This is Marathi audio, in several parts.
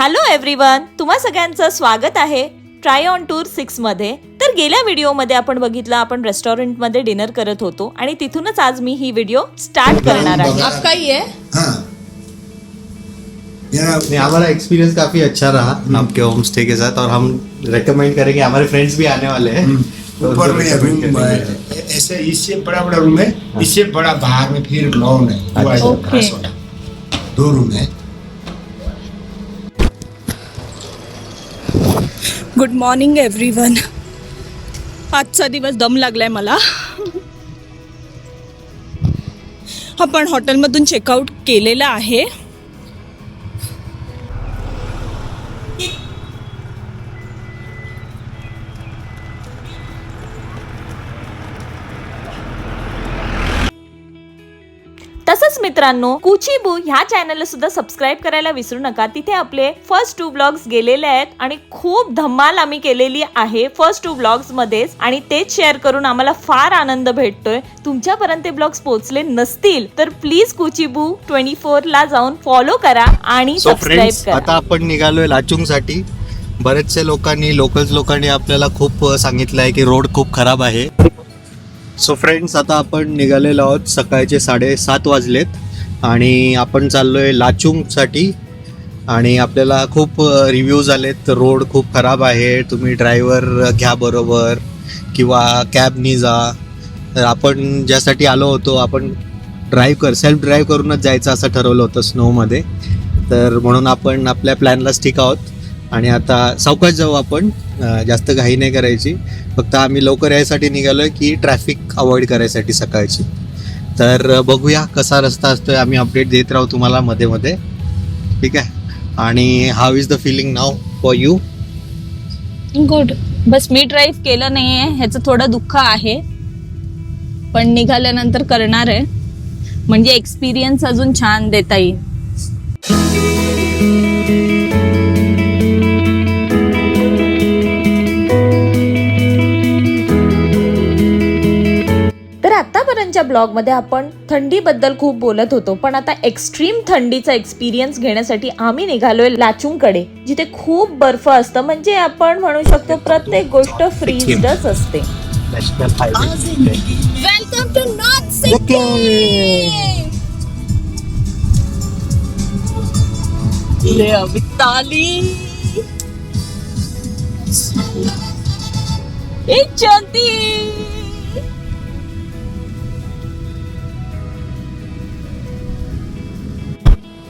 हॅलो एव्हरीवन, तुम्हा सगळ्यांचं स्वागत आहे ट्राय ऑन टूर 6 मध्ये। तर गेल्या व्हिडिओमध्ये आपण बघितलं आपण रेस्टॉरंटमध्ये डिनर करत होतो आणि तिथूनच आज मी ही व्हिडिओ स्टार्ट करणार आहे। आपका ही है? हाँ नहीं, हमारा एक्सपीरियंस काफी अच्छा रहा आपके होम स्टे के साथ, और हम रेकमेंड करेंगे, हमारे फ्रेंड्स भी आने वाले हैं। तो ऊपर में recommend रूम करेंगे। ऐसे इससे बड़ा बड़ा रूम है, इससे बड़ा बाहर में फिर लॉन है, वो ऐसा ओके। बड़ा छोटा 2 रूम है। Good morning everyone. आजचा दिवस दम लागलाय मला। आपण हॉटेलमधून चेकआउट केलेलं आहे। तसंच मित्रांनो, कुचीबू ह्या चॅनलला सुद्धा सबस्क्राइब करायला विसरू नका। तिथे आपले फर्स्ट 2 व्लॉग्स गेलेले आहेत आणि खूप धमाल आम्ही केलेली आहे फर्स्ट 2 व्लॉग्स मध्येच, आणि तेच शेअर करून आम्हाला फार आनंद भेटतोय। तुमच्यापर्यंत ते व्लॉग्स पोहोचले नसतील तर प्लीज कुचीबू 24 ला जाऊन फॉलो करा आणि सबस्क्राइब करा। आता आपण निघालोय लाचुंगसाठी। बरेचसे लोकल्स लोकांनी आपल्याला खूप सांगितलं आहे की रोड खूप खराब आहे। सो फ्रेंड्स, आता आपण निघालेलो आहोत। सकाळचे 7:30 वाजलेत आणि आपण चाललोय लाचुंगसाठी। आणि आपल्याला खूप रिव्ह्यूज आलेत, रोड खूप खराब आहे, तुम्ही ड्रायव्हर घ्या बरोबर किंवा कॅबनी जा। तर आपण ज्यासाठी आलो होतो, आपण सेल्फ ड्राईव्ह करूनच जायचं असं ठरवलं होतं स्नोमध्ये। तर म्हणून आपण आपल्या प्लॅनला स्टिक आहोत आणि आता सावकाश जाऊ आपण, जास्त घाई नाही करायची। फक्त आम्ही लवकर यायसाठी निघालोय की ट्रॅफिक अवॉइड करायसाठी सकाळची। तर बघूया कसा रस्ता असतोय, आम्ही अपडेट देत राहू तुम्हाला मध्ये मध्ये, ठीक आहे। आणि how is the feeling now for you? Good. बस मी ड्राईव्ह केलं नाहीये ह्याचं थोडं दुःख आहे, पण निघाल्यानंतर करणार आहे, म्हणजे एक्सपिरियन्स अजून छान देता येईल। तर आतापर्यंतच्या ब्लॉग मध्ये आपण थंडीबद्दल खूप बोलत होतो, पण आता एक्स्ट्रीम थंडीचा एक्सपिरियन्स घेण्यासाठी आम्ही निघालोय लाचुंगकडे, जिथे खूप बर्फ असतं। म्हणजे आपण म्हणू शकतो प्रत्येक गोष्ट फ्रीजडच असते। National highway. Welcome to north Sikkim. ले अभी ताली ए चंती।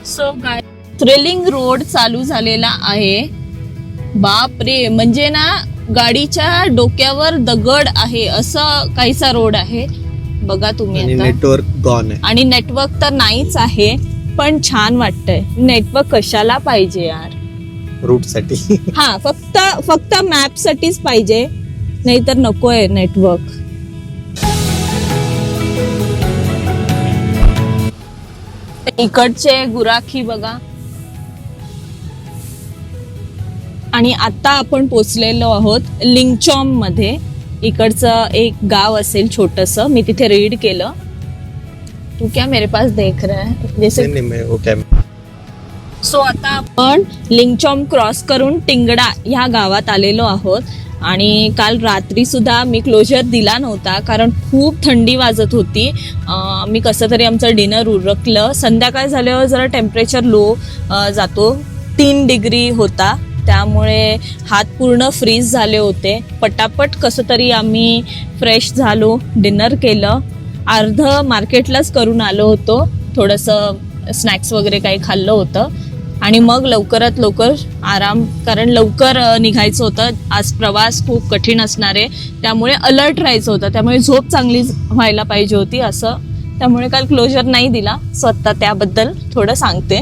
सो गाय थ्रिलिंग रोड चालू झालेला आहे। बाप रे, म्हणजे ना गाडीच्या डोक्यावर दगड आहे असं काहीसा रोड आहे बघा तुम्ही आणि आता। नेटवर्क गॉन आहे आणि नेटवर्क तर नाहीच आहे, पण छान वाटतंय। नेटवर्क कशाला पाहिजे यार, रूट साठी। हा फक्त मॅप साठीच पाहिजे, नाहीतर नकोय नेटवर्क। इकडचे गुराखी बघा। आणि आता आपण पोचलेलो आहोत लिंगचॉम मध्ये। इकडचं एक गाव असेल छोटस, मी तिथे रीड केलं। तू क्या मेरे पास देख रहा है जैसे? नहीं, मैं वो क्या। सो आता आपण लिंगचॉम क्रॉस करून टिंगडा ह्या गावात आलेलो आहोत। आणि काल रात्री सुद्धा मी क्लोजर दिला नव्हता, कारण खूप थंडी वाजत होती। मी कसं तरी आमचं डिनर उरकलं। संध्याकाळ झाल्यावर जरा टेम्परेचर लो जातो, 3 डिग्री होता, त्यामुळे हात पूर्ण फ्रीज झाले होते। पटापट कसं तरी आम्ही फ्रेश झालो, डिनर केलं। अर्ध मार्केटलाच करून आलो होतो, थोडंसं स्नॅक्स वगैरे काही खाल्लं होतं, आणि मग लवकरात लवकर आराम, कारण लवकर निघायचं होतं। आज प्रवास खूप कठीण असणार आहे, त्यामुळे अलर्ट राहायचं होतं, त्यामुळे झोप चांगली व्हायला पाहिजे होती असं। त्यामुळे काल क्लोजर नाही दिला, स्वतः त्याबद्दल थोडं सांगते।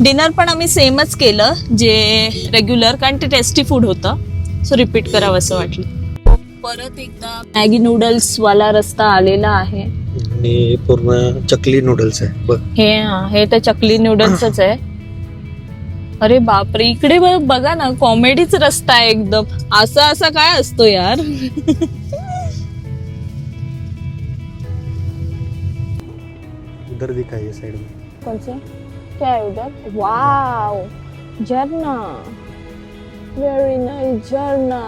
डिनर पण आम्ही सेमच केलं जे रेग्युलर, कारण ते टेस्टी फूड होतं, सो रिपीट करावं असं वाटलं। परत एकदा मॅगी नूडल्स वाला रस्ता आलेला आहे आणि पूर्ण चकली नूडल्स आहे बघ। हे तर चकली नूडल्सच आहे। अरे बापरे, इकडे बघा ना, कॉमेडीच रस्ता आहे एकदम। असं काय असतो यार। उधर दिखाइए साइड में। कौन सा? क्या है उधर? वाव, झरना, व्हेरी नाइस झरना.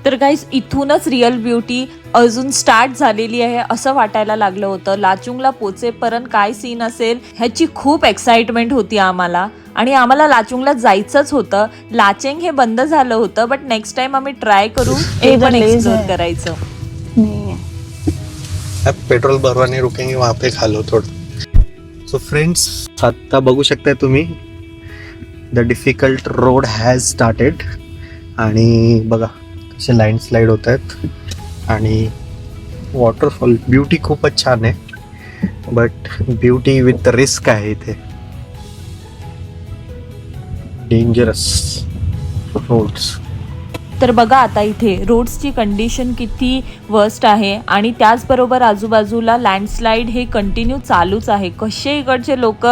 तर गाईस इथूनच रिअल ब्युटी अजून स्टार्ट झालेली आहे असं वाटायला लागलं होतं. लाचुंगला पोचेपर्यंत काय सीन असेल ह्याची खूप एक्साइटमेंट होती आम्हाला. आणि आम्हाला लाचुंगला जायचंच होतं. लाचेंग हे बंद झालं होतं, बट नेक्स्ट टाइम आम्ही ट्राय करू हे पण एक्सप्लोर करायचं. पेट्रोल भरवाने रुकेंगे वहाँ पे खा लो थोडं. सो फ्रेंड्स, आता बघू शकताय तुम्ही the difficult road has started. आणि बघा कसे लँडस्लाईड होत आहेत आणि वॉटरफॉल. ब्युटी खूपच छान आहे, बट ब्युटी विथ रिस्क आहे इथे. Dangerous roads. तर बघा आता इथे रोड्सची कंडिशन किती वर्स्ट आहे आणि त्याचबरोबर आजूबाजूला लँडस्लाईड हे कंटिन्यू चालूच आहे. कसे इकडचे लोक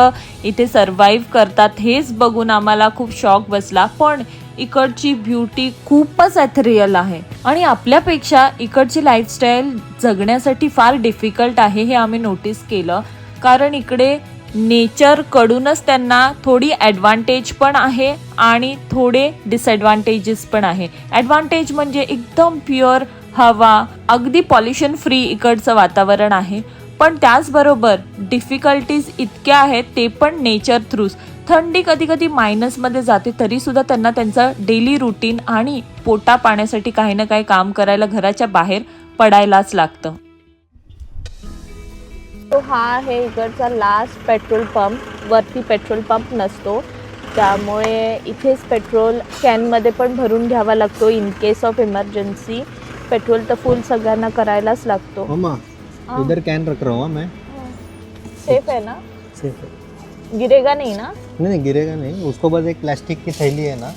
इथे सर्व्हाइव्ह करतात हेच बघून आम्हाला खूप शॉक बसला. पण इकडची ब्युटी खूपच ॲथरियल आहे आणि आपल्यापेक्षा इकडची लाईफस्टाईल जगण्यासाठी फार डिफिकल्ट आहे हे आम्ही नोटीस केलं. कारण इकडे नेचर कडूनच त्यांना थोडी ॲडव्हान्टेज पण आहे आणि थोडे डिसएडव्हान्टेजेस पण आहे. ॲडव्हान्टेज म्हणजे एकदम प्युअर हवा, अगदी पॉल्युशन फ्री इकडचं वातावरण आहे. पण त्याचबरोबर डिफिकल्टीज इतक्या आहेत ते पण नेचर थ्रूच. थंडी कधी कधी मायनसमध्ये जाते तरी सुद्धा त्यांना त्यांचं डेली रुटीन आणि पोटा पाण्यासाठी काही ना काही काम करायला घराच्या बाहेर पडायलाच लागतं. तो हा आहे इकडचा लास्ट पेट्रोल पंप. वरती पेट्रोल पंप नसतो, त्यामुळे इथेच पेट्रोल कॅनमध्ये पण भरून घ्यावा लागतो. In case of emergency petrol तर फुल सगळ्यांना करायलाच लागतो. मम्मा इधर कैन रख रहा हूँ मैं. सेफ है ना? सेफ है. गिरेगा नहीं ना? नहीं गिरेगा नहीं. उसको बस एक प्लास्टिक की थैली है ना,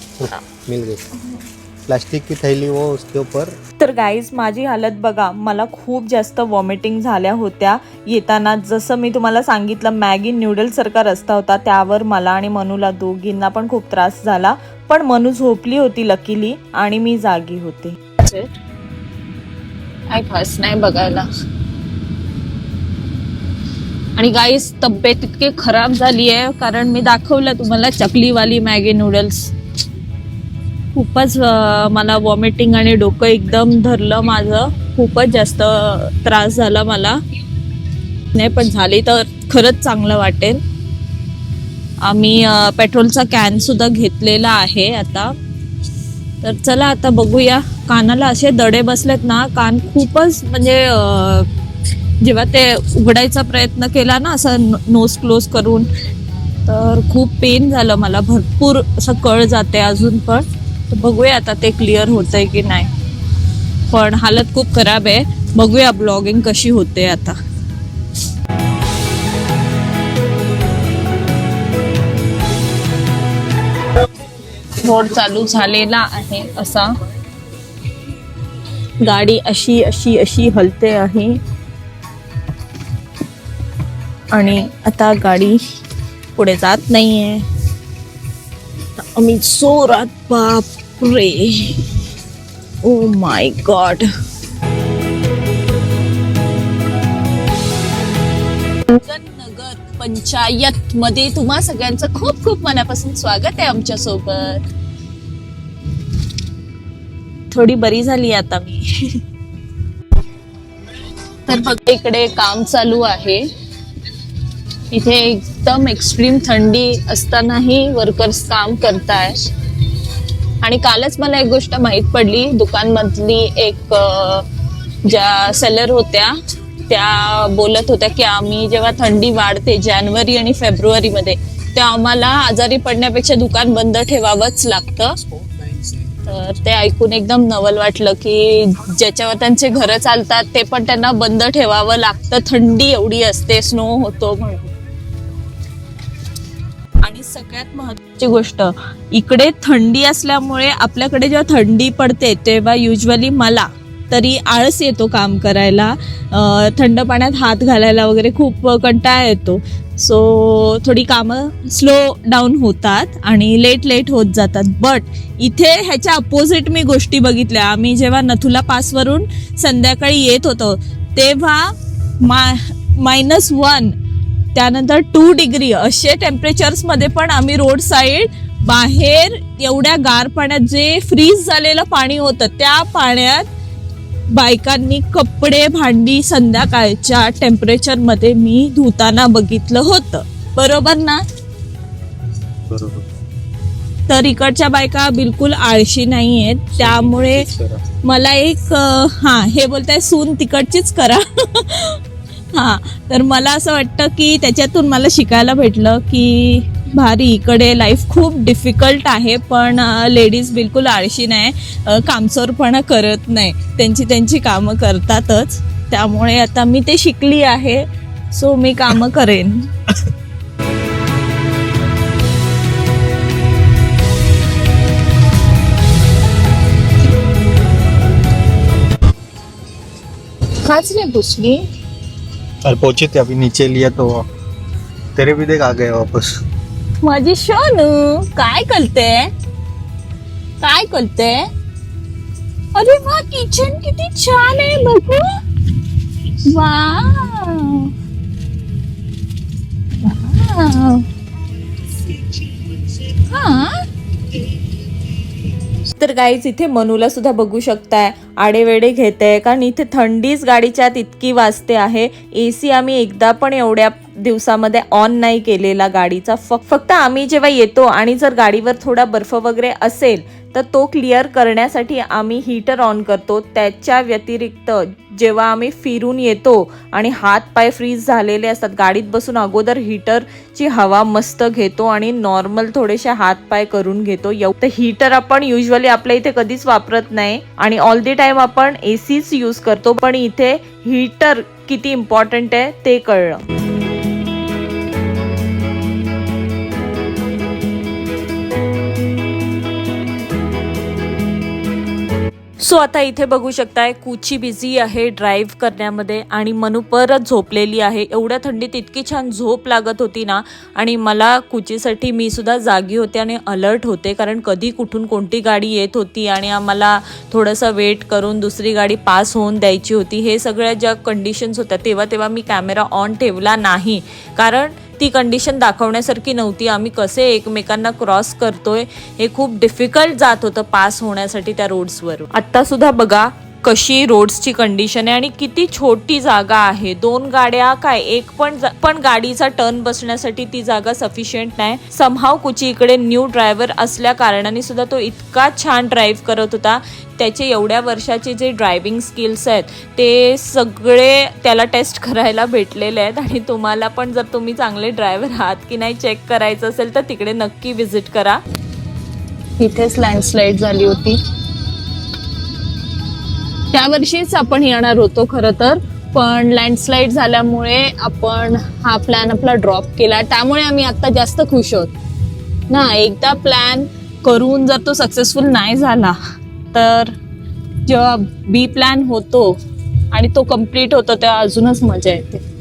मिल गई प्लास्टिक की थैली, वो उसके ऊपर. तर गाईज माझी हालत बघा. मला खूप जास्त वॉमिटिंग झाल्या होत्या येताना. जसं मी तुम्हाला सांगितलं मॅगी न्यूडल्ससारखा रस्ता होता, त्यावर मला आणि मनूला दोघींना पण खूप त्रास झाला. पण मनू झोपली होती लकीली आणि मी जागी होते. काय खास नाही बघायला. आणि गाईस तब्येत इतकी खराब झाली आहे कारण मी दाखवलं तुम्हाला चकलीवाली मॅगी नूडल्स. खूपच मला वॉमिटिंग आणि डोकं एकदम धरलं माझं. खूपच जास्त त्रास झाला मला. नाही पण झाली तर खरंच चांगलं वाटेल. आम्ही पेट्रोलचा कॅन सुद्धा घेतलेला आहे आता. तर चला आता बघूया. कानाला असे दडे बसलेत ना, कान खूपच म्हणजे जेव्हा ते उघडायचा प्रयत्न केला ना असं नोज क्लोज करून, तर खूप पेन झालं मला. भरपूर असं कळ जाते अजून पण. तर बघूया आता ते क्लिअर होतंय की नाही. पण हालत खूप खराब आहे. बघूया ब्लॉगिंग कशी होते आता. रोड चालू झालेला आहे असा. गाडी अशी अशी अशी हलते आहे आणि आता गाडी पुढे जात नाहीये. आम्ही जोरात, बाप रे, ओ माय गॉड. नगर पंचायत मध्ये तुम्हा सगळ्यांचं खूप खूप मनापासून स्वागत आहे आमच्या सोबत. थोडी बरी झाली आता मी. तर बघा इकडे काम चालू आहे. इथे एकदम एक्स्ट्रीम थंडी असतानाही वर्कर्स काम करताय. आणि कालच मला एक गोष्ट माहीत पडली. दुकानमधली एक ज्या सेलर होत्या त्या बोलत होत्या की आम्ही जेव्हा थंडी वाढते जानेवारी आणि फेब्रुवारीमध्ये, तेव्हा आम्हाला आजारी पडण्यापेक्षा दुकान बंद ठेवावंच लागतं. तर ते ऐकून एकदम नवल वाटलं की ज्याच्यावर त्यांचे घरं चालतात ते पण त्यांना बंद ठेवावं लागतं. थंडी एवढी असते, स्नो होतो म्हणून. आणि सगळ्यात महत्त्वाची गोष्ट, इकडे थंडी असल्यामुळे आपल्याकडे जेव्हा थंडी पडते तेव्हा युजली मला तरी आळस येतो काम करायला. थंड पाण्यात हात घालायला वगैरे खूप कंटाळा येतो. सो थोडी कामं स्लो डाऊन होतात आणि लेट होत जातात. बट इथे ह्याच्या अपोजिट मी गोष्टी बघितल्या. आम्ही जेव्हा नथुला पासवरून संध्याकाळी येत होतो तेव्हा -1 त्यानंतर 2 डिग्री असे टेम्परेचर्स मध्ये पण आम्ही रोड साईड बाहेर एवढ्या गार पाण्यात, जे फ्रीज झालेलं पाणी होतं त्या पाण्यात बायकांनी कपडे भांडी संध्याकाळच्या टेम्परेचर मध्ये मी धुताना बघितलं होतं. बरोबर ना? बरोबर. तर इकडच्या बायका बिलकुल आळशी नाही आहेत, त्यामुळे मला एक हे बोलताय सून तिकडचीच करा. तर मला असं वाटतं की त्याच्यातून मला शिकायला भेटलं की भारी, इकडे लाईफ खूप डिफिकल्ट आहे, पण लेडीज बिलकुल आळशी नाही, कामचोरपणा करत नाही, त्यांची कामं करतातच. त्यामुळे आता मी ते शिकली आहे, सो मी कामं करेन. काच नहीं पुछली. अरे पहुंचे थे अभी, नीचे लिया तो तेरे भी देख आ गए वापस. माझी सोनू काय करते? अरे वा, किचन किती छान आहे बघू. वाव. तर गाईज इथे मनूला सुद्धा बघू शकताय, आडेवेडे घेते, कारण इथे थंडीच गाडीच्या आत इतकी वाजते आहे. AC आम्ही एकदा पण एवढ्या दिवसामध्ये ऑन नाही केलेला गाडीचा. फक्त आम्ही जेव्हा येतो आणि जर गाडीवर थोडा बर्फ वगैरे असेल तर तो क्लिअर करण्यासाठी आम्ही हीटर ऑन करतो. त्याच्या व्यतिरिक्त जेव्हा आम्ही फिरून येतो आणि हात पाय फ्रीज झालेले असतात, गाडीत बसून अगोदर हीटरची हवा मस्त घेतो आणि नॉर्मल थोडेसे हात पाय करून घेतो. तर हीटर आपण युजली आपल्या इथे कधीच वापरत नाही आणि ऑल दी टाइम आपण ACच यूज करतो, पण इथे हीटर किती इम्पॉर्टंट आहे ते कळलं. सो आता इथे बघू शकताय कुची बिझी आहे ड्राईव्ह करण्यामध्ये आणि मनू परत झोपलेली आहे. एवढ्या थंडीत इतकी छान झोप लागत होती ना, आणि मला कुचीसाठी मी सुद्धा जागी होते आणि अलर्ट होते, कारण कधी कुठून कोणती गाडी येत होती आणि आम्हाला थोडंसं वेट करून दुसरी गाडी पास होऊन द्यायची होती. हे सगळ्या ज्या कंडिशन्स होत्या तेव्हा मी कॅमेरा ऑन ठेवला नाही, कारण ती कंडिशन दाखवण्यासारखी नव्हती. आम्ही कसे एकमेकांना क्रॉस करतोय हे खूप डिफिकल्ट जात होतं पास होण्यासाठी त्या रोड्सवर. आता सुद्धा बघा कशी रोड्सची कंडिशन आहे आणि किती छोटी जागा आहे. 2 गाड्या काय, एक पण गाडीचा टर्न बसण्यासाठी ती जागा सफिशियंट नाही. समहाव कुची इकडे न्यू ड्रायव्हर असल्या कारणाने सुद्धा तो इतका छान ड्राईव्ह करत होता. त्याचे एवढ्या वर्षाचे जे ड्रायव्हिंग स्किल्स आहेत ते सगळे त्याला टेस्ट करायला भेटलेले आहेत. आणि तुम्हाला पण जर तुम्ही चांगले ड्रायव्हर आहात की नाही चेक करायचं असेल तर तिकडे नक्की व्हिजिट करा. इथेच लँडस्लाईड झाली होती. त्या वर्षीच आपण येणार होतो खरं तर, पण लँडस्लाईड झाल्यामुळे आपण हा प्लॅन आपला ड्रॉप केला. त्यामुळे आम्ही आता जास्त खुश आहोत ना. एकदा प्लॅन करून जर तो सक्सेसफुल नाही झाला तर जेव्हा बी प्लॅन होतो आणि तो कम्प्लीट होतो तेव्हा अजूनच मजा येते.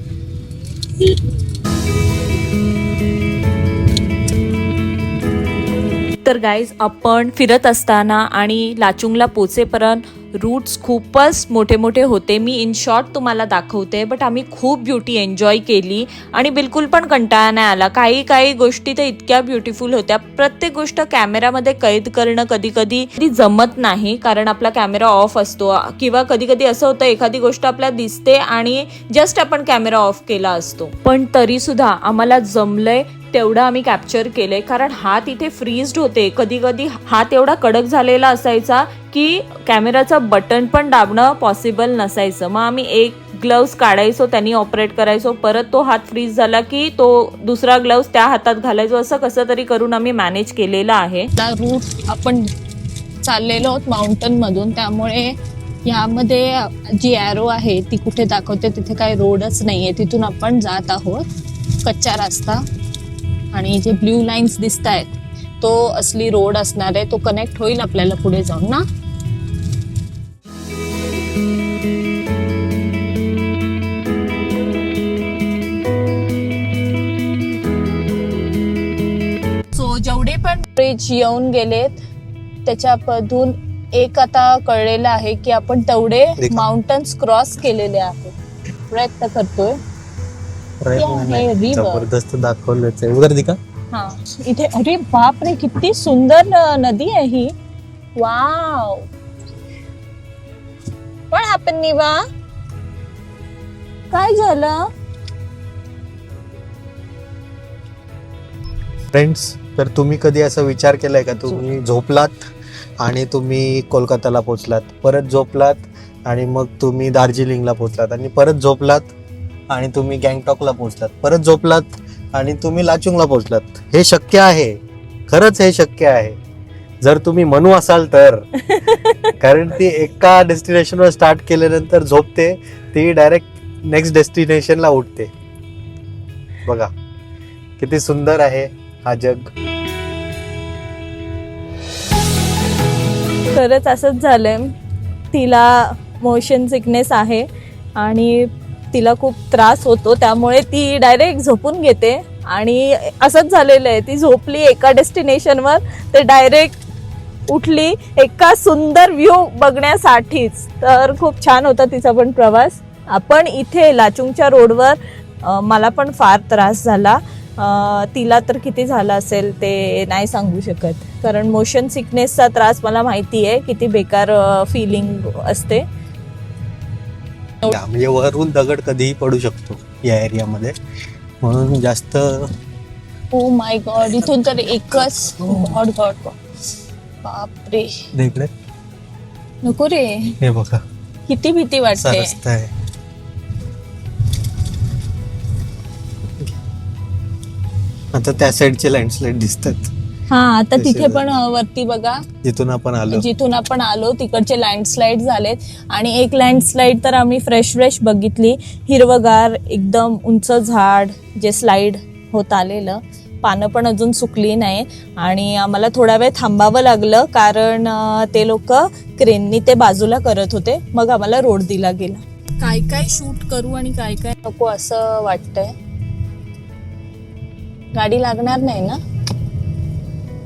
तर गाईज आपण फिरत असताना आणि लाचुंगला पोचेपर्यंत रूट्स खूपच मोठे मोठे होते. मी इन शॉर्ट तुम्हाला दाखवते, बट आम्ही खूप ब्युटी एन्जॉय केली आणि बिलकुल पण कंटाळा नाही आला. काही गोष्टी तर इतक्या ब्युटिफुल होत्या. प्रत्येक गोष्ट कॅमेरामध्ये कैद करणं कधी कधी जमत नाही, कारण आपला कॅमेरा ऑफ असतो, किंवा कधी कधी असं होतं एखादी गोष्ट आपल्याला दिसते आणि जस्ट आपण कॅमेरा ऑफ केला असतो. पण तरी सुद्धा आम्हाला जमलंय तेवढं आम्ही कॅप्चर केलंय, कारण हात इथे फ्रीज्ड होते. कधी कधी हात एवढा कडक झालेला असायचा की कॅमेराचं बटन पण दाबणं पॉसिबल नसायचं. मग आम्ही एक ग्लव्स काढायचो, त्यांनी ऑपरेट करायचो, परत तो हात फ्रीज झाला की तो दुसरा ग्लव्स त्या हातात घालायचो. असं कसं तरी करून आम्ही मॅनेज केलेलं आहे. रूट आपण चाललेलो आहोत माउंटन मधून, त्यामुळे यामध्ये जी ॲरो आहे ती कुठे दाखवते तिथे काही रोडच नाहीये. तिथून आपण जात आहोत कच्चा रस्ता, आणि जे ब्ल्यू लाईन्स दिसत आहेत तो असली रोड असणार आहे. तो कनेक्ट होईल आपल्याला पुढे जाऊन ना. सो जेवढे पण ब्रिज येऊन गेलेत त्याच्यामधून एक आता कळलेलं आहे की आपण तेवढे माउंटन्स क्रॉस केलेले आहेत. प्रयत्न करतोय प्रयत्न आहे river. जबरदस्त दाखवलंच आहे. उधर दिखा. हा इथे अरे बाप रे किती सुंदर नदी आहे ही. वाव. What happened, निवा? काय झालं? फ्रेंड्स, तर तुम्ही कधी असा विचार केलाय का तुम्ही झोपलात आणि तुम्ही कोलकाताला पोहोचलात, परत झोपलात आणि मग तुम्ही दार्जिलिंगला पोहोचलात आणि परत झोपलात आणि तुम्ही गँगटॉकला पोहोचलात, परत झोपलात आणि तुम्ही लाचुंगला पोहोचलात. हे शक्य आहे, खरंच हे शक्य आहे जर तुम्ही मनू असाल तर. कारण ती एका डेस्टिनेशनवर स्टार्ट केल्यानंतर झोपते, ती डायरेक्ट नेक्स्ट डेस्टिनेशनला उठते. बघा किती सुंदर आहे हा जग. खरंच असंच झालंय. तिला मोशन सिकनेस आहे आणि तिला खूप त्रास होतो, त्यामुळे ती डायरेक्ट झोपून घेते. आणि असंच झालेलं आहे, ती झोपली एका डेस्टिनेशनवर तर डायरेक्ट उठली एका सुंदर व्ह्यू बघण्यासाठीच. तर खूप छान होता तिचा पण प्रवास. आपण इथे लाचुंगच्या रोडवर मला पण फार त्रास झाला. तिला तर किती झाला असेल ते नाही सांगू शकत, कारण मोशन सिकनेसचा त्रास मला माहिती आहे किती बेकार फिलिंग असते. म्हणजे वरून दगड कधीही पडू शकतो या एरियामध्ये, म्हणून जास्त. ओ माय गॉड, इथून तर एकच. गॉड गॉड बापरे, इकडे नको रे. हे बघा किती भीती असा वाटते. रस्ता आहे. आता त्या साईडचे लँडस्लाइड दिसतात. हा आता दिसेल. तिथे पण वरती बघा, जिथून आपण आलो जिथून आपण आलो तिकडचे लँडस्लाइड झालेत. आणि एक लँडस्लाइड तर आम्ही फ्रेश बघितली, हिरवगार एकदम उंच झाड जे स्लाइड होत आलेलं, पानं पण अजून सुकली नाही. आणि आम्हाला थोडा वेळ थांबावं लागलं, कारण ते लोक क्रेननी ते बाजूला करत होते. मग आम्हाला रोड दिला गेला. काय काय शूट करू आणि काय काय नको असं वाटतंय. गाडी लागणार नाही ना?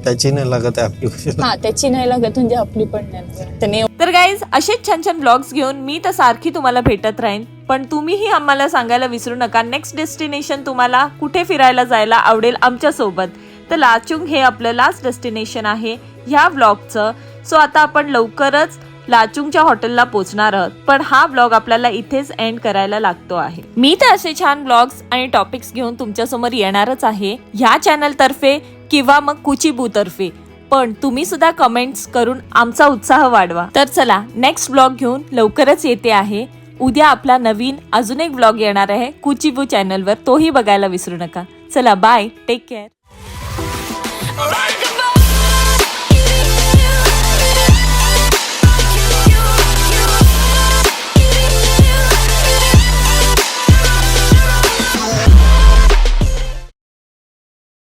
त्याची नाही लागत आहे आपली. हा त्याची नाही लागत, म्हणजे आपली पण नाही लागत. त्याने तर गाईज असेच छान छान ब्लॉग्स घेऊन मी तर सारखी तुम्हाला भेटत राहीन. पण तुम्हीही आम्हाला सांगायला विसरू नका नेक्स्ट डेस्टिनेशन तुम्हाला कुठे फिरायला जायला आवडेल आमच्या सोबत. तर लाचुंग हे आपलं लास्ट डेस्टिनेशन आहे ह्या ब्लॉगचं. सो आता आपण लवकरच लाचुंगच्या हॉटेलला पोहोचणार आहोत, पण हा ब्लॉग आपल्याला इथेच एंड करायला लागतो आहे. मी तर असे छान ब्लॉग्स आणि टॉपिक्स घेऊन तुमच्या समोर येणारच आहे ह्या चॅनल तर्फे किंवा मग कुचीबू तर्फे. पण तुम्ही सुद्धा कमेंट्स करून आमचा उत्साह वाढवा. तर चला नेक्स्ट ब्लॉग घेऊन लवकरच येते आहे. उद्या आपला नवीन अजून एक ब्लॉग येणार आहे कुचीबू चॅनलवर, तोही बघायला विसरू नका. चला बाय, टेक केअर.